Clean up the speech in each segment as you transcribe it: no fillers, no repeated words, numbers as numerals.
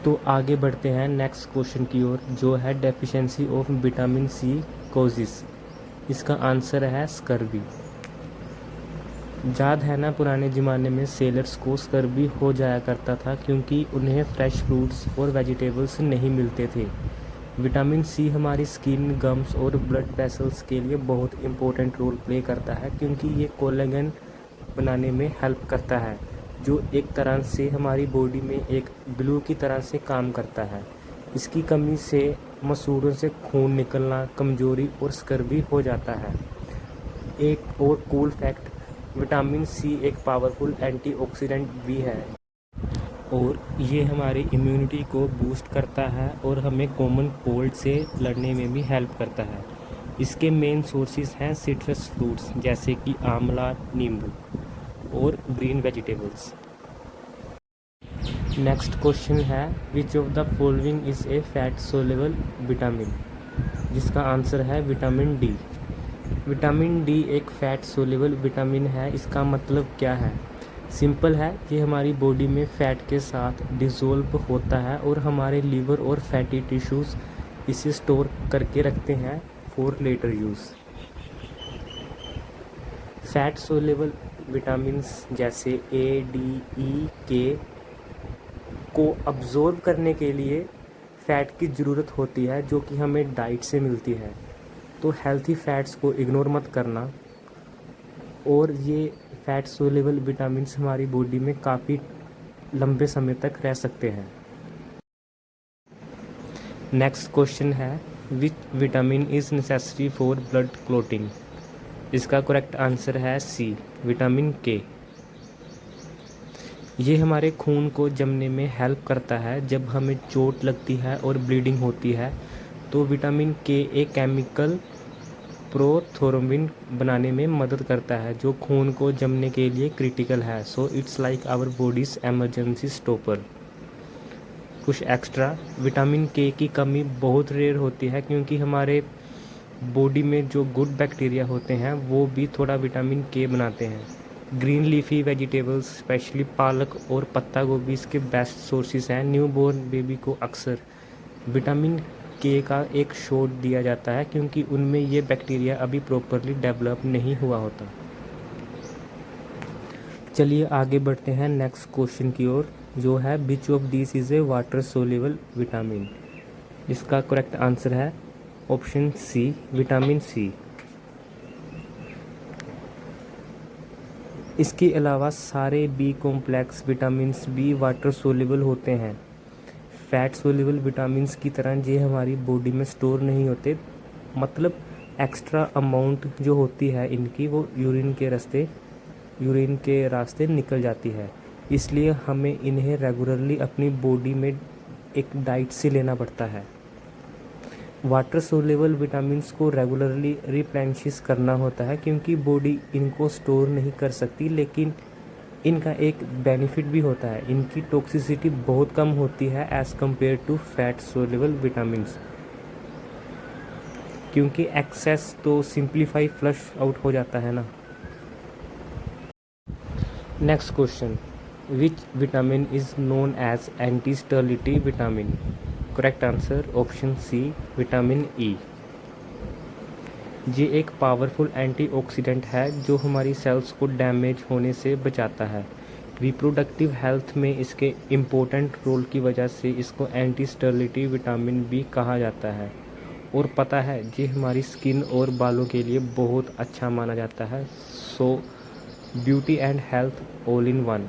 तो आगे बढ़ते हैं नेक्स्ट क्वेश्चन की ओर, जो है deficiency of vitamin C causes. इसका आंसर है स्कर्वी। याद है ना, पुराने ज़माने में सेलर्स को स्कर्वी हो जाया करता था क्योंकि उन्हें फ्रेश फ्रूट्स और वेजिटेबल्स नहीं मिलते थे। विटामिन सी हमारी स्किन, गम्स और ब्लड वेसल्स के लिए बहुत इंपॉर्टेंट रोल प्ले करता है क्योंकि ये कोलेजन बनाने में हेल्प करता है, जो एक तरह से हमारी बॉडी में एक ग्लू की तरह से काम करता है। इसकी कमी से मसूड़ों से खून निकलना, कमजोरी और स्कर्वी हो जाता है। एक और कूल फैक्ट, विटामिन सी एक पावरफुल एंटीऑक्सीडेंट भी है और ये हमारी इम्यूनिटी को बूस्ट करता है और हमें कॉमन कोल्ड से लड़ने में भी हेल्प करता है। इसके मेन सोर्सेज हैं सिट्रस फ्रूट्स जैसे कि आंवला, नींबू और ग्रीन वेजिटेबल्स। नेक्स्ट क्वेश्चन है, which of the following is a fat soluble vitamin. जिसका आंसर है विटामिन डी। विटामिन डी एक फैट सोल्यूबल विटामिन है। इसका मतलब क्या है? सिंपल है, ये हमारी बॉडी में फ़ैट के साथ डिज़ोल्व होता है और हमारे लीवर और फैटी टिश्यूज़ इसे स्टोर करके रखते हैं for later use. Fat soluble vitamins जैसे ए, डी, ई, के को अब्जॉर्ब करने के लिए फ़ैट की ज़रूरत होती है, जो कि हमें डाइट से मिलती है। तो हेल्थी फैट्स को इग्नोर मत करना। और ये फैट सोल्यूबल विटामिन्स हमारी बॉडी में काफ़ी लंबे समय तक रह सकते हैं। नेक्स्ट क्वेश्चन है, which vitamin is necessary for blood clotting. इसका करेक्ट आंसर है सी, विटामिन के। ये हमारे खून को जमने में हेल्प करता है। जब हमें चोट लगती है और ब्लीडिंग होती है तो विटामिन के एक केमिकल प्रोथ्रोम्बिन बनाने में मदद करता है, जो खून को जमने के लिए क्रिटिकल है। So it's like our body's emergency stopper. कुछ एक्स्ट्रा, विटामिन के की कमी बहुत रेयर होती है क्योंकि हमारे बॉडी में जो गुड बैक्टीरिया होते हैं वो भी थोड़ा विटामिन के बनाते हैं। ग्रीन लीफी वेजिटेबल्स स्पेशली पालक और पत्ता गोभी इसके बेस्ट सोर्सेज हैं। न्यूबॉर्न बेबी को अक्सर विटामिन के का एक शॉट दिया जाता है क्योंकि उनमें ये बैक्टीरिया अभी प्रॉपरली डेवलप नहीं हुआ होता। चलिए आगे बढ़ते हैं नेक्स्ट क्वेश्चन की ओर, जो है which of this is a water soluble vitamin. इसका करेक्ट आंसर है ऑप्शन सी, विटामिन सी। इसके अलावा सारे बी कॉम्प्लेक्स विटामिन्स भी वाटर सोल्यूबल होते हैं। फैट सोल्यूबल विटामिन्स की तरह ये हमारी बॉडी में स्टोर नहीं होते, मतलब एक्स्ट्रा अमाउंट जो होती है इनकी वो यूरिन के रास्ते निकल जाती है। इसलिए हमें इन्हें रेगुलरली अपनी बॉडी में एक डाइट से लेना पड़ता है। वाटर सोल्यूबल विटामिन्स को रेगुलरली रिप्लेनिश करना होता है क्योंकि बॉडी इनको स्टोर नहीं कर सकती, लेकिन इनका एक बेनिफिट भी होता है, इनकी टॉक्सिसिटी बहुत कम होती है as compare to fat soluble vitamins, क्योंकि एक्सेस तो सिंप्लीफाई फ्लश आउट हो जाता है ना। Next question, which vitamin is known as anti sterility vitamin. Correct answer option C, vitamin E. ये एक पावरफुल एंटीऑक्सीडेंट है जो हमारी सेल्स को डैमेज होने से बचाता है। रिप्रोडक्टिव हेल्थ में इसके इम्पोर्टेंट रोल की वजह से इसको एंटी स्टर्लिटी विटामिन भी कहा जाता है। और पता है, ये हमारी स्किन और बालों के लिए बहुत अच्छा माना जाता है। सो beauty and health all in one.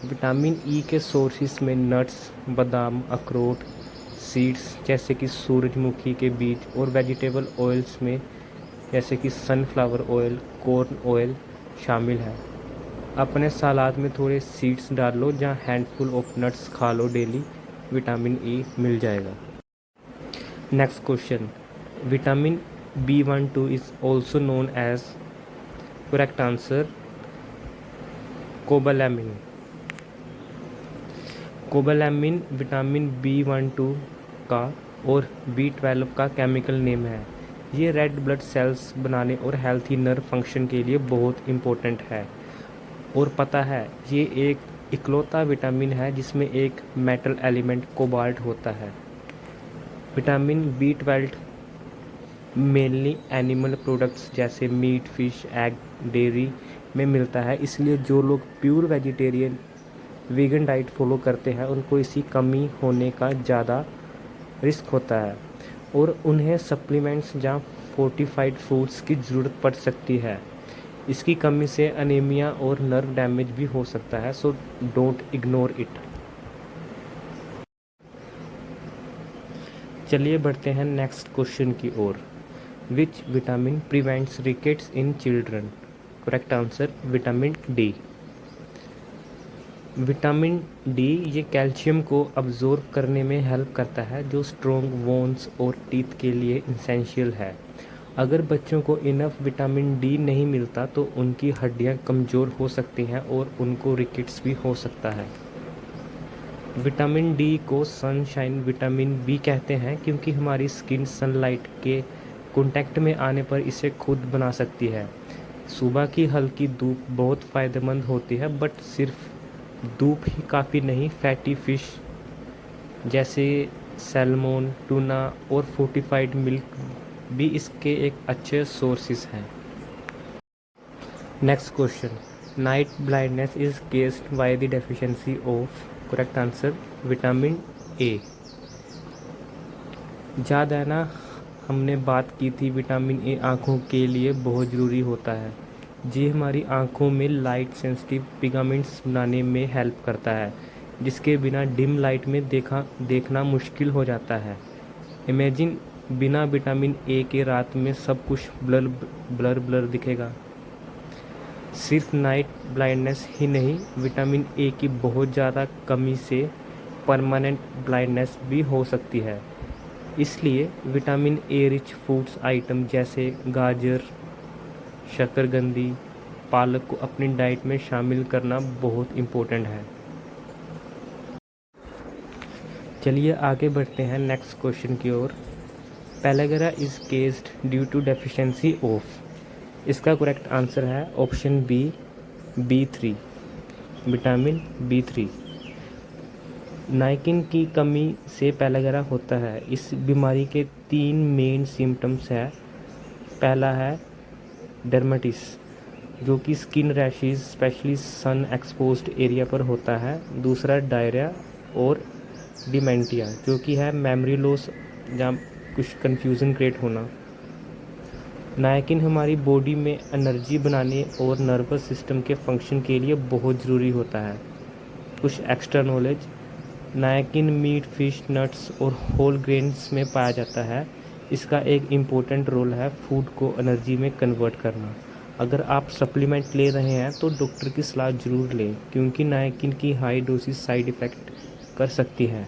Vitamin E के सोर्सेज में नट्स, बादाम, अखरोट, सीड्स जैसे कि सूरजमुखी के बीज और वेजिटेबल ऑयल्स में जैसे कि सनफ्लावर ऑयल, कॉर्न ऑयल शामिल है। अपने सलाद में थोड़े सीड्स डाल लो, जहाँ हैंडफुल ऑफ नट्स खा लो डेली, विटामिन ई मिल जाएगा। Next question, vitamin B12 is also known as. Correct answer cobalamin. Cobalamin vitamin B12 का और B12 का केमिकल नेम है। ये रेड ब्लड सेल्स बनाने और हेल्थी नर्व फंक्शन के लिए बहुत इम्पोर्टेंट है। और पता है, ये एक इकलौता विटामिन है जिसमें एक मेटल एलिमेंट कोबाल्ट होता है। Vitamin B12 mainly animal products जैसे मीट, फिश, एग, डेयरी में मिलता है, इसलिए जो लोग pure vegetarian vegan diet follow करते हैं उनको इसकी कमी होने का ज़्यादा रिस्क होता है और उन्हें सप्लीमेंट्स या फोर्टिफाइड फूड्स की ज़रूरत पड़ सकती है। इसकी कमी से अनीमिया और नर्व डैमेज भी हो सकता है, सो डोंट इग्नोर इट। चलिए बढ़ते हैं नेक्स्ट क्वेश्चन की ओर। Which vitamin prevents rickets in children? Correct answer vitamin D. Vitamin D ये कैल्शियम को अब्जॉर्ब करने में हेल्प करता है, जो स्ट्रॉन्ग बोन्स और टीथ के लिए इसेंशियल है। अगर बच्चों को इनफ विटामिन डी नहीं मिलता तो उनकी हड्डियां कमज़ोर हो सकती हैं और उनको रिकेट्स भी हो सकता है। विटामिन डी को सनशाइन विटामिन बी कहते हैं क्योंकि हमारी स्किन सनलाइट के कांटेक्ट में आने पर इसे खुद बना सकती है। सुबह की हल्की धूप बहुत फ़ायदेमंद होती है, बट सिर्फ धूप ही काफ़ी नहीं, फैटी फिश जैसे सैल्मोन, टूना और फोर्टिफाइड मिल्क भी इसके एक अच्छे सोर्सेस हैं। Next question, night blindness is केस्ड by the deficiency of? Correct answer vitamin A. याद है ना, हमने बात की थी विटामिन ए आँखों के लिए बहुत ज़रूरी होता है। ये हमारी आँखों में लाइट सेंसिटिव पिगमेंट्स बनाने में हेल्प करता है, जिसके बिना डिम लाइट में देखना मुश्किल हो जाता है। इमेजिन बिना विटामिन ए के रात में सब कुछ ब्लर दिखेगा। सिर्फ नाइट ब्लाइंडनेस ही नहीं, विटामिन ए की बहुत ज़्यादा कमी से परमानेंट ब्लाइंडनेस भी हो सकती है। इसलिए vitamin A rich foods item जैसे गाजर, शकरकंदी, पालक को अपनी डाइट में शामिल करना बहुत इम्पोर्टेंट है। चलिए आगे बढ़ते हैं नेक्स्ट क्वेश्चन की ओर। Pellagra is caused due to deficiency of? इसका करेक्ट आंसर है option B, B3, vitamin B3। Niacin की कमी से पेलागेरा होता है। इस बीमारी के 3 मेन सिम्टम्स हैं। पहला है डर्मेटिस, जो कि स्किन रैशेज स्पेशली सन एक्सपोज्ड एरिया पर होता है। दूसरा डायरिया और डिमेंटिया, जो कि है मेमोरी लॉस या कुछ कन्फ्यूज़न क्रिएट होना। नाइकिन हमारी बॉडी में एनर्जी बनाने और नर्वस सिस्टम के फंक्शन के लिए बहुत ज़रूरी होता है। कुछ extra knowledge, niacin meat, fish, nuts और होल ग्रेन्स में पाया जाता है। इसका एक इम्पोर्टेंट रोल है फूड को एनर्जी में कन्वर्ट करना। अगर आप सप्लीमेंट ले रहे हैं तो डॉक्टर की सलाह ज़रूर लें, क्योंकि नाइकिन की हाई डोसेज साइड इफ़ेक्ट कर सकती है।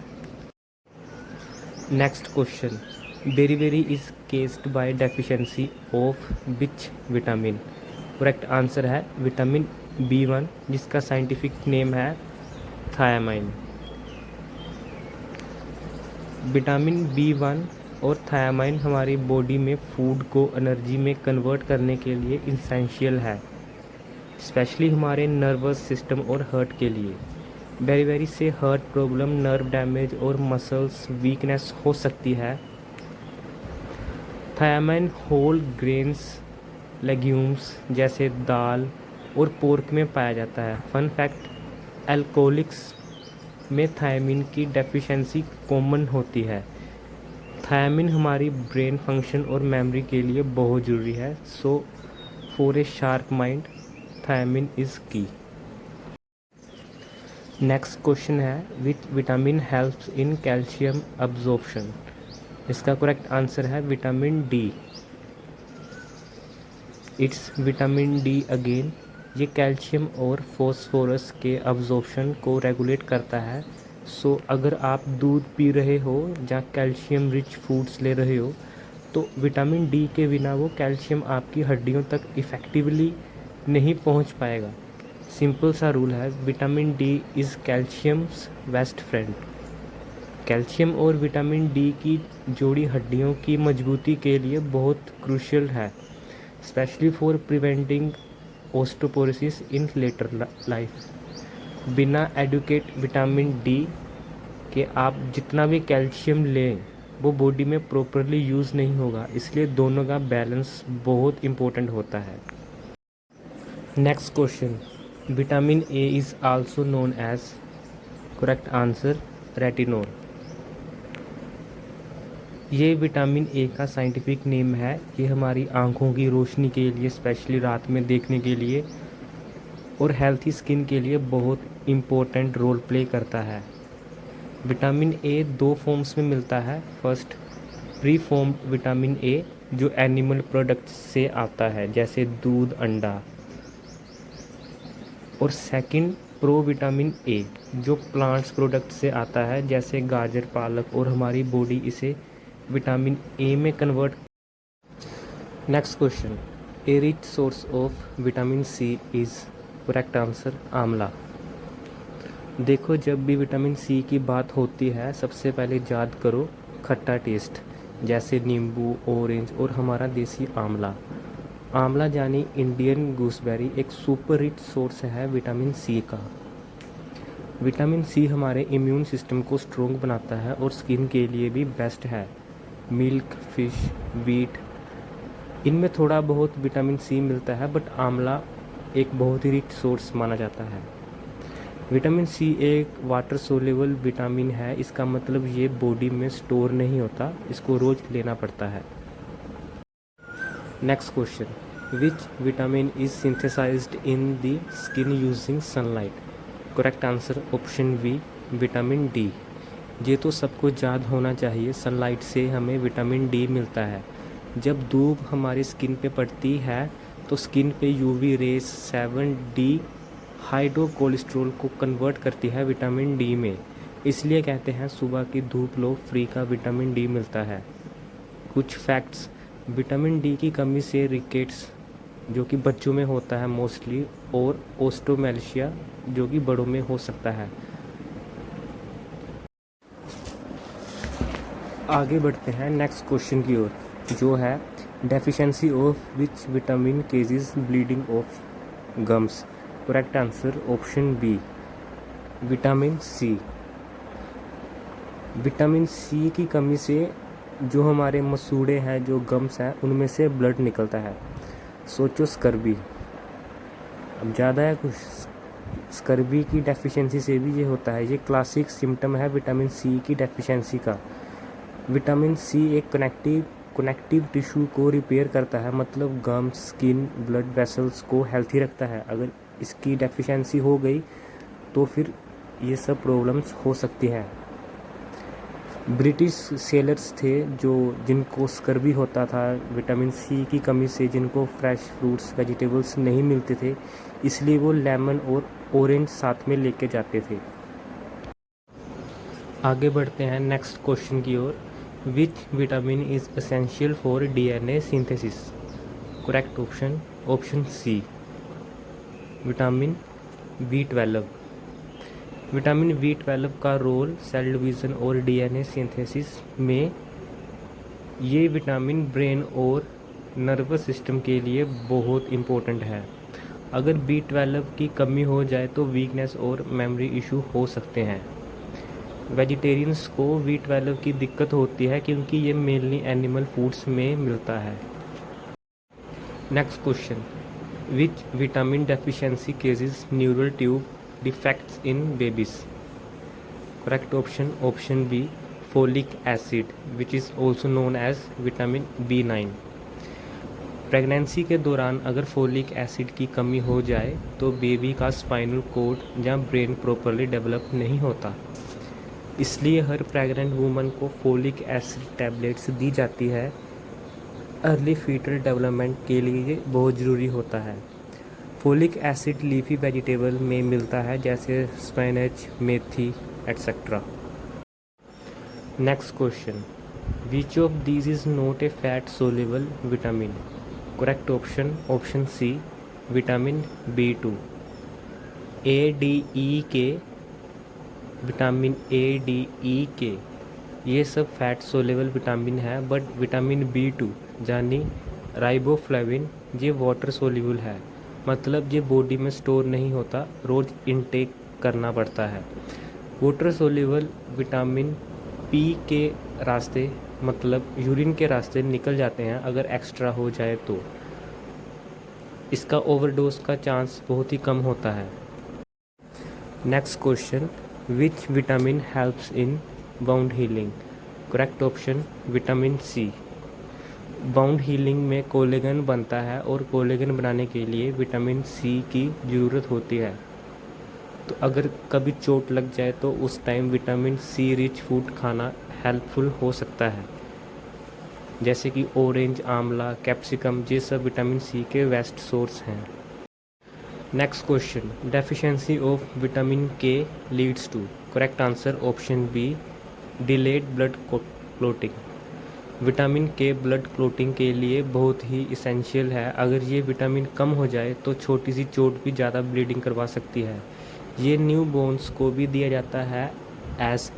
Next question, beriberi is caused by deficiency of which vitamin? Correct answer है विटामिन B1, जिसका साइंटिफिक नेम है थायामाइन। विटामिन B1 और थायामाइन हमारी बॉडी में फूड को एनर्जी में कन्वर्ट करने के लिए इसेंशियल है, स्पेशली हमारे नर्वस सिस्टम और हार्ट के लिए। बेरीबेरी से हार्ट प्रॉब्लम, नर्व डैमेज और मसल्स वीकनेस हो सकती है। थायामाइन होल ग्रेन्स, लेग्यूम्स जैसे दाल और पोर्क में पाया जाता है। फन फैक्ट, अल्कोहलिक्स में थायामीन की डेफिशिएंसी कॉमन होती है। थायामीन हमारी ब्रेन फंक्शन और मेमोरी के लिए बहुत ज़रूरी है, so for a sharp mind thiamine is key. Next question है, which vitamin helps in calcium absorption? इसका करेक्ट आंसर है vitamin D. It's vitamin D again. ये कैल्शियम और फॉस्फोरस के अब्जॉर्प्शन को रेगुलेट करता है। सो अगर आप दूध पी रहे हो या कैल्शियम रिच फूड्स ले रहे हो तो विटामिन डी के बिना वो कैल्शियम आपकी हड्डियों तक इफ़ेक्टिवली नहीं पहुंच पाएगा। सिंपल सा रूल है, vitamin D is calciums best friend. Calcium और विटामिन डी की जोड़ी हड्डियों की मजबूती के लिए बहुत क्रूशियल है, specially for preventing osteoporosis in later life. बिना एडुकेट विटामिन डी के आप जितना भी कैल्शियम लें वो बॉडी में प्रॉपरली यूज़ नहीं होगा, इसलिए दोनों का बैलेंस बहुत इम्पोर्टेंट होता है। Next question, vitamin A is also known as, correct answer retinol. ये विटामिन ए का साइंटिफिक नेम है। ये हमारी आँखों की रोशनी के लिए, स्पेशली रात में देखने के लिए और हेल्थी स्किन के लिए बहुत इम्पोर्टेंट रोल प्ले करता है। विटामिन ए 2 फॉर्म्स में मिलता है। First, pre formed vitamin A जो एनिमल प्रोडक्ट्स से आता है जैसे दूध, अंडा। और सेकंड, प्रो विटामिन ए जो प्लांट्स प्रोडक्ट से आता है जैसे गाजर, पालक, और हमारी बॉडी इसे विटामिन ए में convert. Next question, a rich source of vitamin C is, correct answer amla. देखो, जब भी विटामिन सी की बात होती है सबसे पहले याद करो खट्टा टेस्ट जैसे नींबू, ऑरेंज और हमारा देसी आंवला। आंवला यानी इंडियन गूसबेरी एक सुपर रिच सोर्स है विटामिन सी का। विटामिन सी हमारे इम्यून सिस्टम को स्ट्रोंग बनाता है और स्किन के लिए भी बेस्ट है। मिल्क, फिश, वीट, इनमें थोड़ा बहुत विटामिन सी मिलता है, बट आंवला एक बहुत ही रिच सोर्स माना जाता है। विटामिन सी एक वाटर सोल्यूबल विटामिन है, इसका मतलब ये बॉडी में स्टोर नहीं होता, इसको रोज़ लेना पड़ता है। Next question, which vitamin is synthesized in the skin using sunlight, correct answer option B vitamin D. ये तो सबको याद होना चाहिए, सनलाइट से हमें विटामिन डी मिलता है। जब धूप हमारी स्किन पे पड़ती है तो स्किन पे UV rays 7D hydro cholesterol को कन्वर्ट करती है विटामिन डी में, इसलिए कहते हैं सुबह की धूप लो, फ्री का विटामिन डी मिलता है। कुछ फैक्ट्स, विटामिन डी की कमी से रिकेट्स जो कि बच्चों में होता है मोस्टली, और ओस्टोमेलिशिया जो कि बड़ों में हो सकता है। आगे बढ़ते हैं नेक्स्ट क्वेश्चन की ओर, जो है deficiency of which vitamin causes bleeding of gums, correct answer option B vitamin C. Vitamin C की कमी से जो हमारे मसूड़े हैं, जो गम्स हैं, उनमें से ब्लड निकलता है। सोचो स्कर्वी, अब ज़्यादा है कुछ, स्कर्वी की डेफिशिएंसी से भी ये होता है। ये क्लासिक सिम्टम है विटामिन सी की डेफिशिएंसी का। विटामिन सी एक कनेक्टिव टिश्यू को रिपेयर करता है, मतलब गम्स, स्किन, ब्लड वेसल्स को हेल्थी रखता है। अगर इसकी डेफिशिएंसी हो गई तो फिर ये सब प्रॉब्लम्स हो सकती हैं। ब्रिटिश सेलर्स थे जिनको स्कर्वी होता था विटामिन सी की कमी से, जिनको फ्रेश फ्रूट्स, वेजिटेबल्स नहीं मिलते थे, इसलिए वो लेमन और ऑरेंज साथ में लेके जाते थे। आगे बढ़ते हैं नेक्स्ट क्वेश्चन की ओर, which vitamin is essential for DNA synthesis, correct option C vitamin B12। Vitamin B12 का रोल सेल डिवीज़न और डीएनए सिंथेसिस में, ये विटामिन ब्रेन और नर्वस सिस्टम के लिए बहुत इम्पोर्टेंट है। अगर B12 की कमी हो जाए तो वीकनेस और मेमोरी इशू हो सकते हैं। वेजिटेरियंस को B12 की दिक्कत होती है क्योंकि ये मेनली एनिमल फूड्स में मिलता है। Next question, which vitamin deficiency causes neural tube defects in babies, correct option B folic acid which is also known as vitamin B9। Pregnancy के दौरान अगर फोलिक एसिड की कमी हो जाए तो बेबी का स्पाइनल कॉर्ड या ब्रेन प्रॉपरली डेवलप नहीं होता, इसलिए हर प्रेग्नेंट वूमन को फोलिक एसिड टैबलेट्स दी जाती है। अर्ली फीटल डेवलपमेंट के लिए ये बहुत ज़रूरी होता है। फोलिक एसिड लीफी वेजिटेबल में मिलता है जैसे स्पिनच, मेथी etcetera. Next question, which of these is not a fat soluble vitamin, correct option C vitamin B2। ADE vitamin ADE ये सब फैट सोल्यूबल विटामिन है, बट विटामिन B2 यानी riboflavin ये वाटर सोल्यूबल है, मतलब ये बॉडी में स्टोर नहीं होता, रोज़ इनटेक करना पड़ता है। वाटर सोल्यूबल विटामिन पी के रास्ते मतलब यूरिन के रास्ते निकल जाते हैं अगर एक्स्ट्रा हो जाए तो। इसका ओवरडोज का चांस बहुत ही कम होता है। Next question, which vitamin helps in wound healing? Correct option vitamin C. Wound healing में कोलेजन बनता है और कोलेजन बनाने के लिए विटामिन सी की ज़रूरत होती है। तो अगर कभी चोट लग जाए तो उस time vitamin C rich food खाना हेल्पफुल हो सकता है, जैसे कि ऑरेंज, आंवला, कैप्सिकम, ये सब विटामिन सी के बेस्ट सोर्स हैं। Next question, deficiency of vitamin K leads to? Correct answer option B, delayed blood clotting. Vitamin K blood clotting के लिए बहुत ही इसेंशियल है। अगर ये विटामिन कम हो जाए तो छोटी सी चोट भी ज़्यादा ब्लीडिंग करवा सकती है। ये न्यू बोन्स को भी दिया जाता है एज